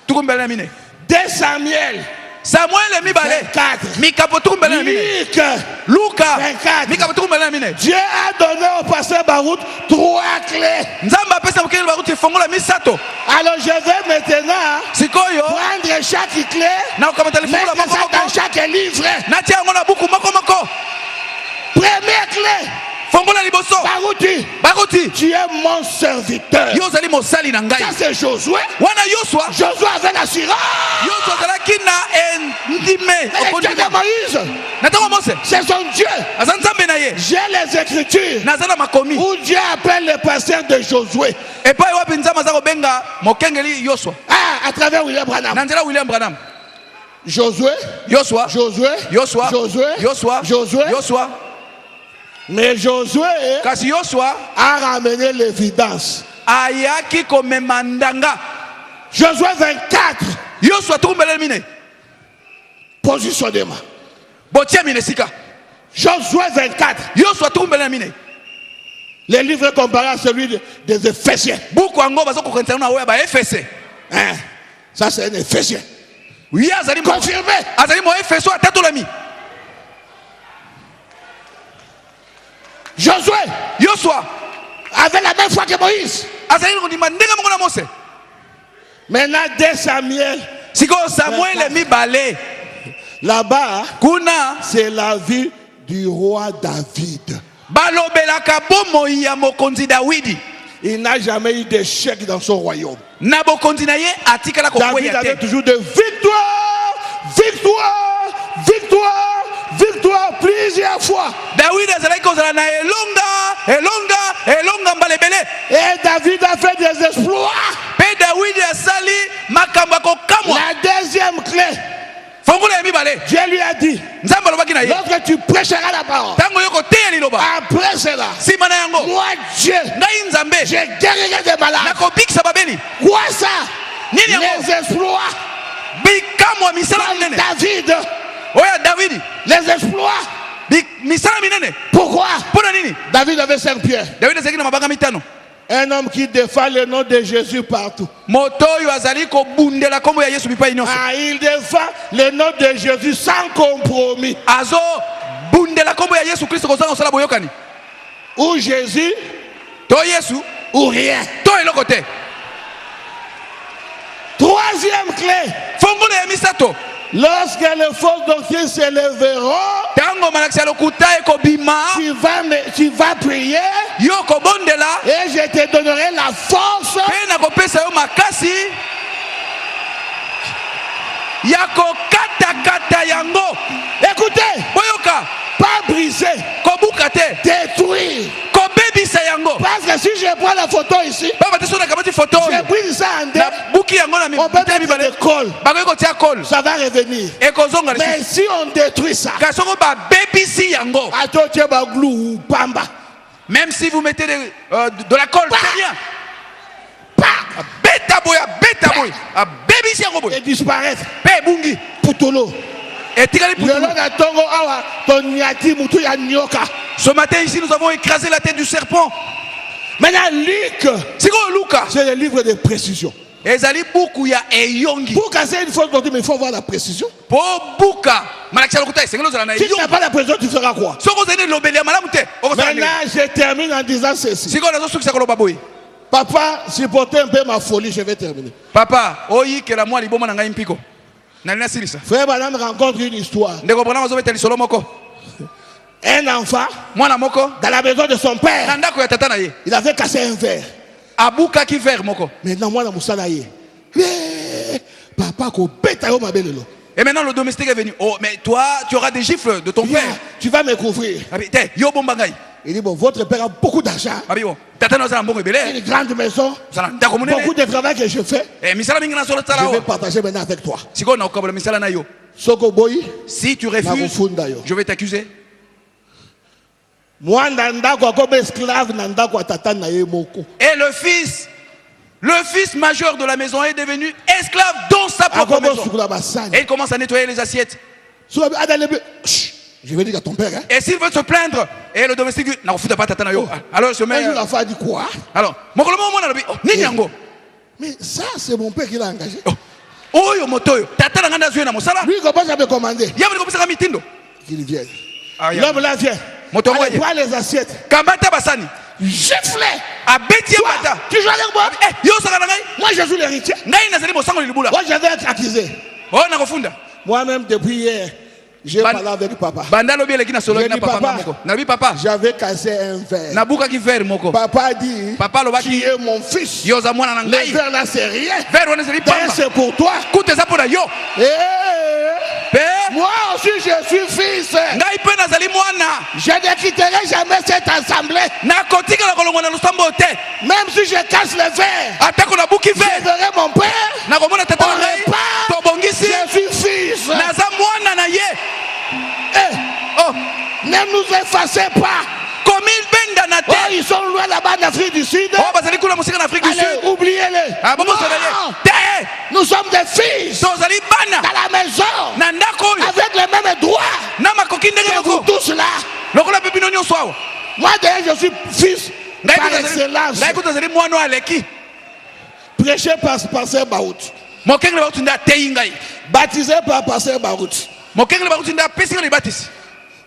tuku mibale na mine 2 Samuel, samuele mibale 24. mikapo tuku mibale na mine Luc. luka 24. mikapo tuku mibale na mine Dieu a donné au pasteur Barout 3 clés. nzambe apesa mokengeli bakuti efongola misato Alors je vais maintenant sikoyo prendre chaque clé, nakokamata lifongola mettre ça dans mokomoko chaque livre. natia yango na buku mokomoko Première clé, fongola liboso Barouti, bakuti tu es mon serviteur. yo ozali mosali na ngai Ça c'est Josué. wana yoswa Josué avait l'assurance. yoswa azalaki na ndime Mais le Dieu okondima de Moïse, na ntango mose c'est son Dieu. aza nzambe na ye J'ai les écritures naza na makomi où Dieu appelle le pasteur de Josué. epai wapi nzambe aza kobenga mokengeli yoswa Ah, à travers William Branham. na nzela william branham Josué, yoswa Josué, yoswa Josué, yoswa Josué. yoswa Mais Josué kasi yoswa a ramené l'évidence. ayaki komema ndanga Josué 24, yoswa tukumbele mine positionnement. botia minesika. Josué 24. Yosua tumbele mine. Les livres comparés à celui des Éphésiens. Buku ango bazo ko kontana na oya ba Efese. Hein? Ça c'est un Éphésien. Oui, azali mo. Confirmé. Azali mo Efeso atatolami. Josué Yosua avait la même foi que Moïse. azali ko ndima ndenga mongo na Mose. Maintenant, dès Samuel, Siko Samuel mi balé. là-bas, Kuna c'est la vie du roi David. balobelaka bomo ya mokonzi Dawidi. Il n'a jamais eu d'échec dans son royaume. Na bokonzi na ye atikala ko David kwea avait te. toujours de victoire, victoire, victoire, victoire plusieurs fois. David azali ko zala na elonga mbalebele. Et David a fait des exploits. Pe David asali makamba ko kamwa. La deuxième clé, Fongula ya mi balé. Dieu lui a dit, Nzamba lobaki na ye. lorsque tu prêcheras la parole, Tango yoko te liloba. après cela, Simana yango. moi Dieu, Ngai nzambe. je guérirai des malades. Nako bikisa babeli. Quoi ça? Nini yango? Les exploits Bikamwa misala comme minene. David, Oya David. les exploits. Misala minene. Pourquoi? Pona nini? David avait 5 pierres. David azali na mabanga mitano. Un homme qui défend le nom de Jésus partout. Moto yo azali ko bundela kombo ya Yesu bipai nyonso. Ah, il défend le nom de Jésus sans compromis. Azo bundela kombo ya Yesu Kristo kozanga osala boyokani. Ou Jésus, To Yesu, ou rien. to eloko te. Troisième clé. Fongola ya misato. Lorsque les fausses doctrines s'élèveront, Tango malakisa lokuta eko bima. tu vas prier Yo ko bondela. et je te donnerai la force Pe na kopesa yo makasi. Yako kata yango. Écoutez, Boyoka. pas briser, Kobuka te. détruire. Kobebisa yango. Parce que si je prends la photo ici, Baba te sona kamati photo. je brise ça en deux, Na buki yango na mi. on peut mettre des cols, Bago ko tia call. ça va revenir. Ekozonga Mais si on détruit ça, kasoko ba bebisi yango. atoche baglou ou pamba, Même si vous mettez de la colle, c'est rien. pa, Beta boya, bebisi yango boy. et disparaître. Pe bungi. Putolo. Et tikali Le putulu. nom de Tongo Awa, ton niati mutu ya nyoka. Ce matin ici nous avons écrasé la tête du serpent. Maintenant, Luc, Siko Luka. c'est le livre de précision. Ezali buku ya eyongi. Pour casser une fausse doctrine, mais il faut avoir la précision. Po buka. Malakisa lokuta esengelo zala na Si tu n'as eyongi. pas la précision, tu feras quoi? Soko zene lobeli ya malamu te. Maintenant, je termine en disant ceci. Siko nazo sukisa koloba boy. Papa, supportez un peu ma folie, je vais terminer. Papa, oyi ke la moi liboma na ngai mpiko. Na nina silisa. Frère Madame rencontre une histoire. Ndeko bana mazo beta lisolo moko. Un enfant, Mwana moko. dans la maison de son père, Na ndako ya tata na ye. il avait cassé un verre. Abuka ki verre moko. Maintenant, moi, je suis papa, ko beta yo mabelelo. Et maintenant le domestique est venu. Oh, mais toi, tu auras des gifles de ton Viens, père. tu vas me couvrir. Abi, te, yo bombangai. Il dit, bon, votre père a beaucoup d'argent, Abi bon, tata na zala mbongo ebele. une grande maison, Zala ndako munene. beaucoup de travail que je fais. Eh, misala mingi na solo Je tsala vais o. partager maintenant avec toi. Siko na ukabola misala na yo. Soko boy, Si tu refuses, nakufunda yo. je vais t'accuser. Moi, ndako comme esclave, ndako tata na ye moko. Et le fils majeur de la maison est devenu esclave dans sa propre Akobo maison. sukula basani. Et il commence à nettoyer les assiettes. Chut, je vais dire à ton père, hein. Et s'il veut se plaindre, et le domestique dit, na ufuta pas tata na yo. Alors je Un jour, mets. la femme dit quoi? Alors, mokolo mo mona lobi, oh, nini yango? Mais ça, c'est mon père qui l'a engagé. Oh, yo motoyo, tata na nganda zué na mosala. Lui, il commence à me commander. Yabeli kopesa mitindo. Qu'il vienne. Ah, ya. L'homme là vient. Moto Allez, moyen. prends les assiettes. Kambata basani. Gifle. Abeti Toi, bata. tu joues avec moi? Eh, yo saka na ngai. Moi, je suis l'héritier. Ngai nazali mosango libula. Moi, je vais être accusé. Oh na kofunda. Moi-même, depuis hier, j'ai Ban- parlé avec papa. Banda lobi eleki na solo Je na dis, papa papa. moko. Na bi papa. J'avais cassé un verre. Na buka ki verre moko. Papa dit, Papa lobaki qui est mon fils? yo za mwana na Le ngai. verre là, c'est rien. Verre wana zeli D'ailleurs, pamba. c'est pour toi. Kute za pona yo. Eh, Pe moi aussi, je suis fils. ngai pe nazali mwana. Je ne quitterai jamais cette assemblée. Na kotika na kolongwa na lusambo te. Même si je casse le verre, Atako na buki je verre. verrai mon père. Na komona tata On na ngai. repart. Tobongisi. Je suis fils. Naza mwana na ye. Eh, Oh, ne nous effacez pas. comme il bandana te. Oh, ils sont loin là-bas en Afrique du Sud. Oh, bazali kuna musika en Afrique du Allez, Sud. oubliez-les. Ah, bon, Non, te. nous sommes des fils Tozali bana. dans la maison Na ndako oyo. avec les mêmes droits Na makoki ndenge que vous moko. tous là. Lokola pe bino nyonso awa. Moi d'ailleurs je suis fils par excellence. Ngai kutazali mwana aleki. Prêché par Pasteur Baout. Mokengele bakuti nda teyi ngai. Baptisé par Pasteur Baout. Mokengele bakuti nda pesi ngai libatisi.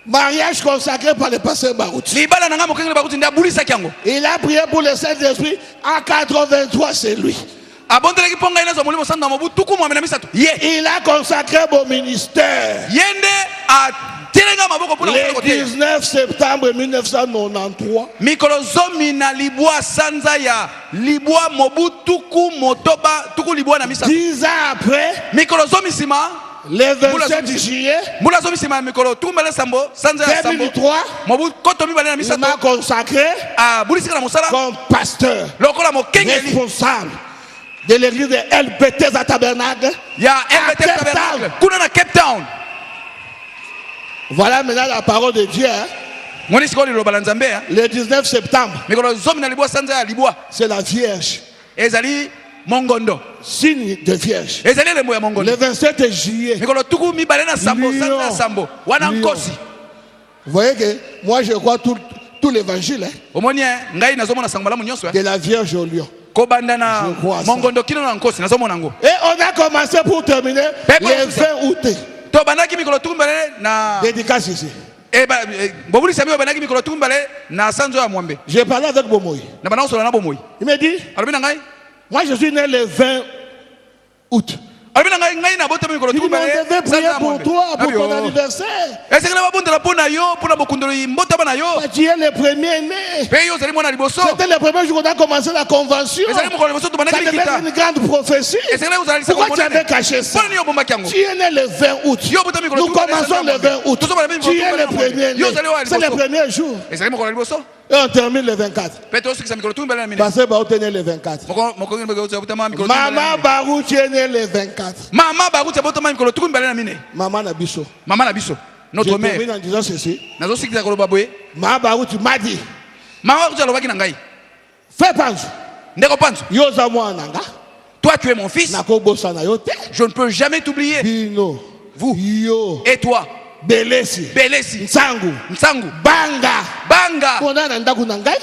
Mariage consacré par le Pasteur Baout. Libala nanga mokengele bakuti nda bulisa kyango. Il a prié pour le Saint-Esprit en 83, c'est lui. Abondeleki ponga ina zo molimo sanda mobu tuku mwamena misato. Ye. Il a consacré mon ministère. Yende a telenga maboko pona Le koteya. 19 septembre 1993. Mikolo zomi na libwa sanza ya libwa mobu tuku motoba tuku libwa na misato. 10 ans après, Mikolo zomi sima. le 27 juillet Mula zomi sima mikolo tukumbele sambo sanza ya sambo. 2003, Mobu koto mibale na il misato. m'a consacré A bulisika na musala. comme pasteur Lokola mokengeli. responsable de l'église de LBT à Tabernacle. Ya À LBT Cape Tabernacle. Town. Kuna na Cape Town. Voilà maintenant la parole de Dieu. Hein. Moni sikoli lo balanzambe ya. Le 19 septembre, Mikolo zomi na libwa sanza ya libwa. c'est la Vierge. Ezali mongondo. Signe de Vierge. Ezali lembo ya mongondo. Le 27 juillet, Mikolo tuku mibale na sambo Lion. sanza ya sambo. Wana Lion. nkosi. vous voyez que moi je crois tout l'évangile hein, Omoni ngai nazomona sango malamu nyonso. de la Vierge au lion. Kobanda na Je crois ça. mongondo kino na nkosi nazomona ngo. Et on a commencé pour terminer Peuple le officiel. 20 août. To bandaki mikolo tuku mbale na Dédicace ici. bobuli sami bandaki mikolo tuku mbale na sanzo ya mwambe. J'ai parlé avec Bomoï. Na bana osola na bomoi. Il me dit, Alobi na ngai. moi je suis né le 20 août. Alobi na ngai na bota mikolo Il dit, tuku mais on mbale. devait prier pour toi, pour ton anniversaire. Esekele babondela pona yo pona bokundelo mbota bana yo. Tu es le premier né. Pe yo zali mwana liboso. C'était le premier jour qu'on a commencé la convention. Ezali mokolo liboso to Ça bandaki devait être kita. une grande prophétie. Esekele uzali Pourquoi tu avais caché ça? Pona ni yo bomba kyango. Tu es né le 20 août. Yo bota mikolo Nous tuku mbale. commençons le 20 août. Tu es le premier Yo né. zali wa C'est le liboso. premier jour. Ezali mokolo liboso. Et on termine le 24. Pe to sikisa mikolo tuku mbale na mine. Parce que Baout est né le 24. Moko ngene bego botama mikolo tuku mbale. Maman Barou, tu es né le 24. Mama bakuti botama mikolo tuku mbale na mine. Maman Nabiso. Mama na biso. Je Notre mère. termine en disant ceci. Nazo sikisa koloba boye. Maman Barou, tu m'as dit, Mama bakuti alobaki na ngai. fais panzo. Ndeko panzo. Yoza moi nanga. Toi tu es mon fils. Nako bosana yote. Je ne peux jamais t'oublier. Bino. Vous. Yo. Et toi. Belesi. Belesi. Nsangu. Nsangu. Banga. Banga. Kona nandaku nangai.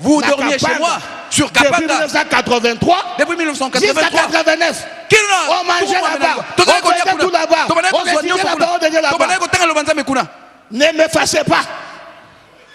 Vous Na dormiez chez Kapanga. moi. Sur Depuis Kapanga. 1983 Depuis jusqu'à 1983. 89. Kilona. On mangeait là-bas. On faisait tout là-bas. On étudiait la parole de Dieu là-bas. Ne m'effacez pas.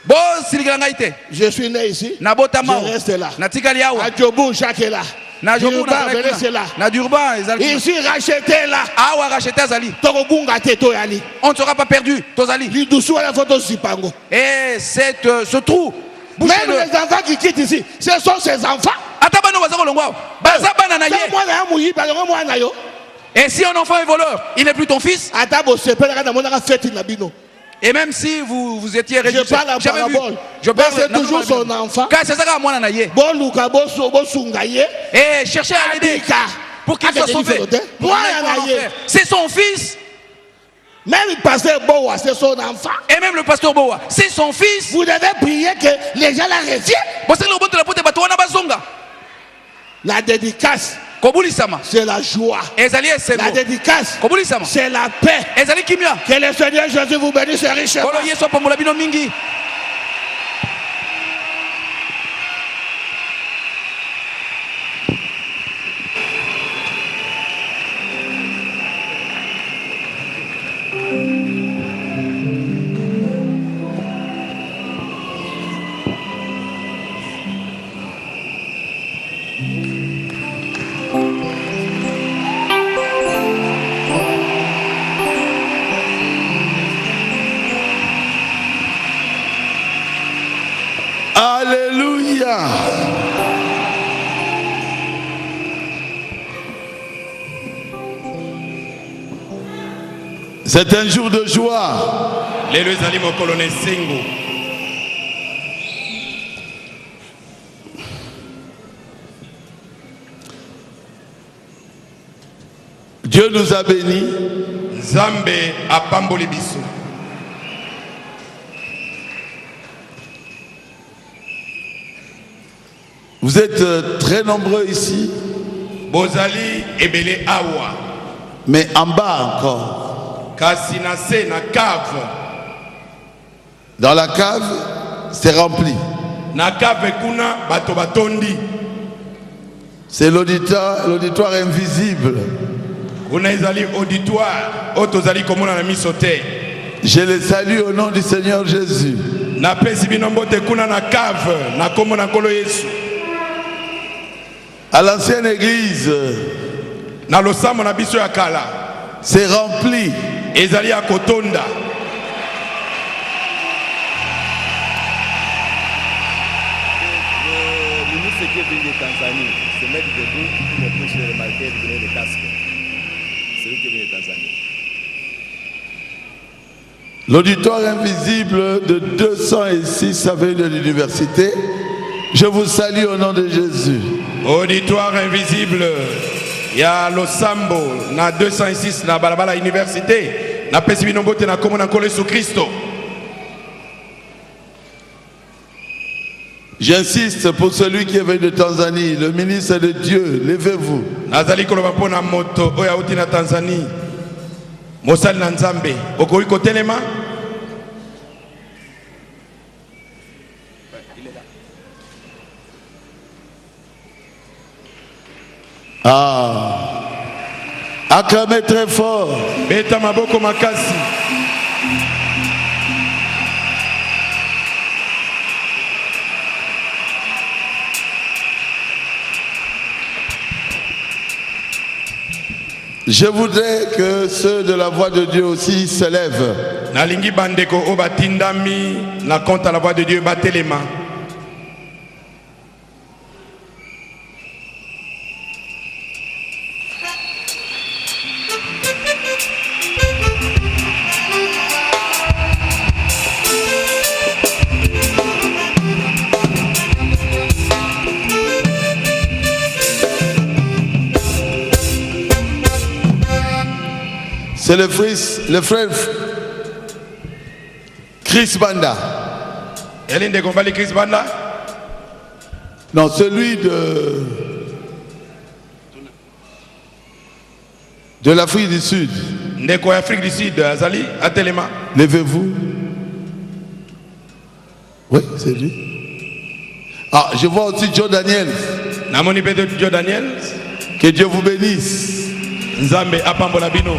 Bo silikela ngai te. Je suis né ici. Na botama. Je reste là. Natikali awa. Adjobou, Jacques est là. Na jobu Durban, na Belé, c'est là. Na Durban ezali. Ici, racheté là. Awa racheté azali. Tokobunga te toyali. On ne sera pas perdu. Tozali. Lidoussou à la photo Zipango. Et ce trou. Même bouchez-le. les enfants qui quittent ici, ce sont ses enfants. Ata bano baza kolongwa awa. Baza bana na ye. C'est moi là, mouyi, parce que moi, na yo. Et si un enfant est voleur, il n'est plus ton fils. Ata bo sepe la kana mona fête na bino. Et même si vous étiez religieux, Je parle en jamais vu. parabole. Je parle Mais c'est toujours son enfant. Car c'est ça que moi na ye. Bon Luka bo sunga ye. Et cherchez à l'aider Abika. pour qu'il soit sauvé. Pour Moi qu'il n'aille pas en na ye. enfer. C'est son fils. Même le pasteur Boa, c'est son enfant. Et même le pasteur Boa, c'est son fils. Vous devez prier que les gens la reviennent. Parce que le bon de la pote bato wana bazonga. La dédicace, Kobuli sama. c'est la joie. Ezali esengo. La dédicace, Kobuli sama. c'est la paix. Ezali kimia. Que le Seigneur Jésus vous bénisse richement. Kolo yeso pamola bino mingi. Alléluia. C'est un jour de joie. Lelo ezali mokolo na esengo. Dieu nous a bénis. Nzambe apamboli biso. Vous êtes très nombreux ici, bozali ebele awa mais en bas encore. kasi na se na cave. Dans la cave, c'est rempli. Na cave kuna bato batondi. C'est l'auditoire invisible. Kuna ezali auditoire otozali komona na miso te. Je les salue au nom du Seigneur Jésus. Na pesi bino mbote kuna na cave na kombo na nkolo Yesu. À l'ancienne église, Na losambo na biso ya kala c'est rempli. ezali ya kotonda. Le ministre qui est venu de Tanzanie se mettre debout pour ne plus se remarquer et donner le casque. C'est lui qui est venu de Tanzanie. L'auditoire invisible de 206 avenues de l'université, je vous salue au nom de Jésus. Auditoire invisible ya losambo na 206 na balabala université na pesi bino mbote na kombo na nkolo Yesu Kristo. J'insiste pour celui qui est venu de Tanzanie, le ministre de Dieu, levez-vous. Nazali koloba mpona moto oyo auti na Tanzanie mosali na Nzambe okoki kotelema. Ah, acclamez très fort. Beta maboko makasi. Je voudrais que ceux de la voix de Dieu aussi se lèvent. Nalingi bandeko o batindami na compte à la voix de Dieu batelema. C'est le frère Chris Banda. Elinde Gombali Chris Banda. Non, celui de l'Afrique du Sud. Ndeko Afrique du Sud azali atelema. Levez-vous. Oui, c'est lui. Ah, je vois aussi Joe Daniel. Namoni Pedro Joe Daniel. Que Dieu vous bénisse. Nzambe apambola bino.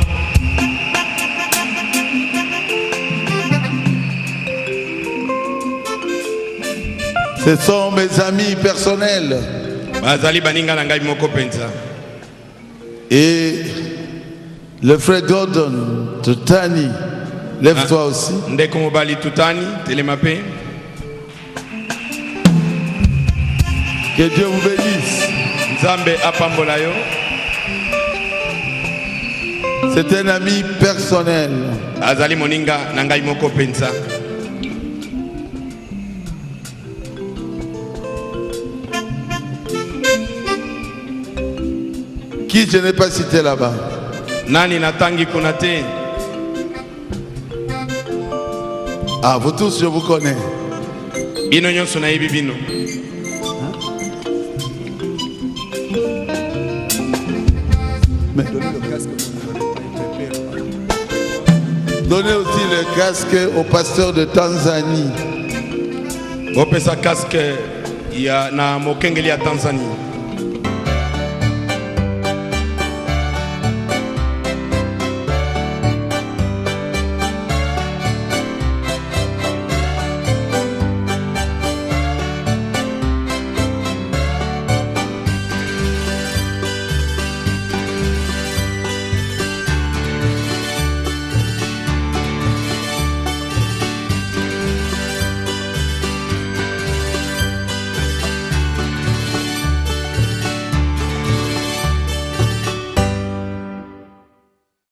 Ce sont mes amis personnels. Bazali baninga na ngai moko penza. Et le frère Gordon Tutani, lève-toi aussi. Ndeko mobali Tutani telema pe. Que Dieu vous bénisse. Nzambe apambola yo. C'est un ami personnel. Azali moninga na ngai moko penza. Qui je n'ai pas cité là-bas? Nani natangi kunate. Ah, vous tous, je vous connais. Bino nyonso na yebi bino. Mais donnez aussi le casque au pasteur de Tanzanie. Bopesa casque ya na mokengeli ya Tanzanie.